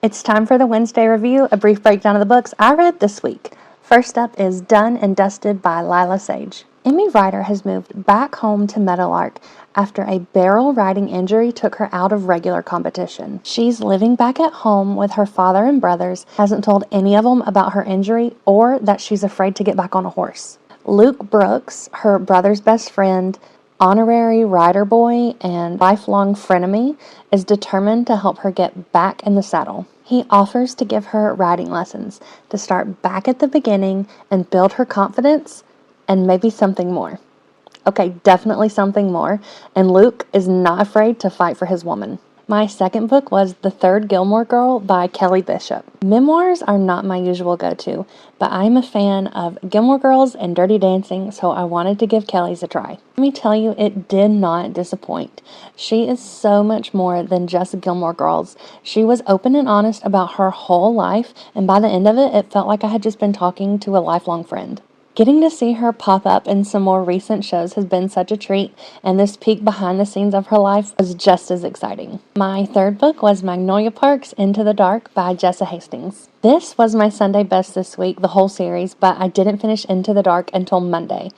It's time for the Wednesday review, a brief breakdown of the books I read this week. First up is Done and Dusted by Lyla Sage. Emmy Ryder has moved back home to Meadowlark after a barrel riding injury took her out of regular competition. She's living back at home with her father and brothers, hasn't told any of them about her injury or that she's afraid to get back on a horse. Luke Brooks, her brother's best friend, honorary rider boy, and lifelong frenemy, is determined to help her get back in the saddle. He offers to give her riding lessons, to start back at the beginning and build her confidence, and maybe something more. Okay, definitely something more, and Luke is not afraid to fight for his woman. My second book was The Third Gilmore Girl by Kelly Bishop. Memoirs are not my usual go-to, but I'm a fan of Gilmore Girls and Dirty Dancing, so I wanted to give Kelly's a try. Let me tell you, it did not disappoint. She is so much more than just Gilmore Girls. She was open and honest about her whole life, and by the end of it, it felt like I had just been talking to a lifelong friend. Getting to see her pop up in some more recent shows has been such a treat, and this peek behind the scenes of her life was just as exciting. My third book was Magnolia Park's Into the Dark by Jessa Hastings. This was my Sunday best this week, the whole series, but I didn't finish Into the Dark until Monday.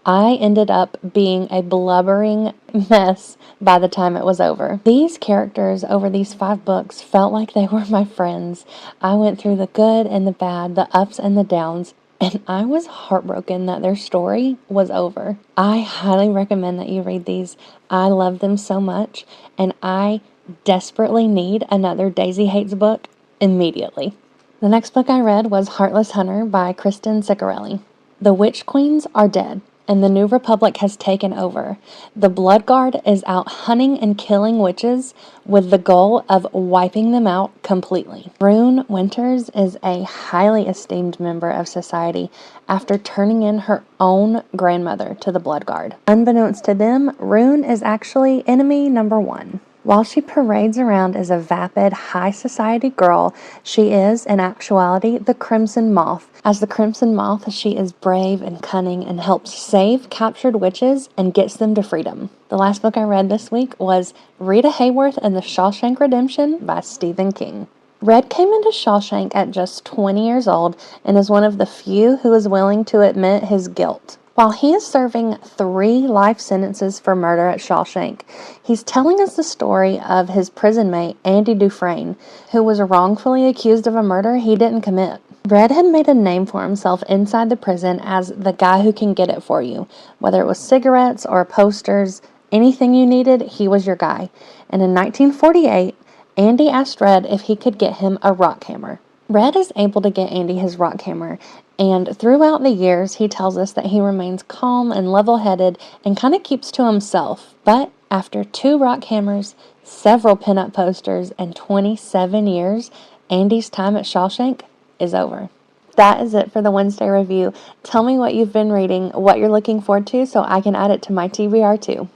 I ended up being a blubbering mess by the time it was over. These characters over these 5 books felt like they were my friends. I went through the good and the bad, the ups and the downs, and I was heartbroken that their story was over. I highly recommend that you read these. I love them so much, and I desperately need another Daisy Hates book immediately. The next book I read was Heartless Hunter by Kristen Ciccarelli. The Witch Queens are dead, and the New Republic has taken over. The Blood Guard is out hunting and killing witches with the goal of wiping them out completely. Rune Winters is a highly esteemed member of society after turning in her own grandmother to the Blood Guard. Unbeknownst to them, Rune is actually enemy number 1. While she parades around as a vapid, high society girl, she is, in actuality, the Crimson Moth. As the Crimson Moth, she is brave and cunning and helps save captured witches and gets them to freedom. The last book I read this week was Rita Hayworth and the Shawshank Redemption by Stephen King. Red came into Shawshank at just 20 years old and is one of the few who is willing to admit his guilt. While he is serving 3 life sentences for murder at Shawshank, he's telling us the story of his prison mate, Andy Dufresne, who was wrongfully accused of a murder he didn't commit. Red had made a name for himself inside the prison as the guy who can get it for you. Whether it was cigarettes or posters, anything you needed, he was your guy. And in 1948, Andy asked Red if he could get him a rock hammer. Red is able to get Andy his rock hammer, and throughout the years, he tells us that he remains calm and level-headed and kind of keeps to himself. But after 2 rock hammers, several pinup posters, and 27 years, Andy's time at Shawshank is over. That is it for the Wednesday review. Tell me what you've been reading, what you're looking forward to, so I can add it to my TBR too.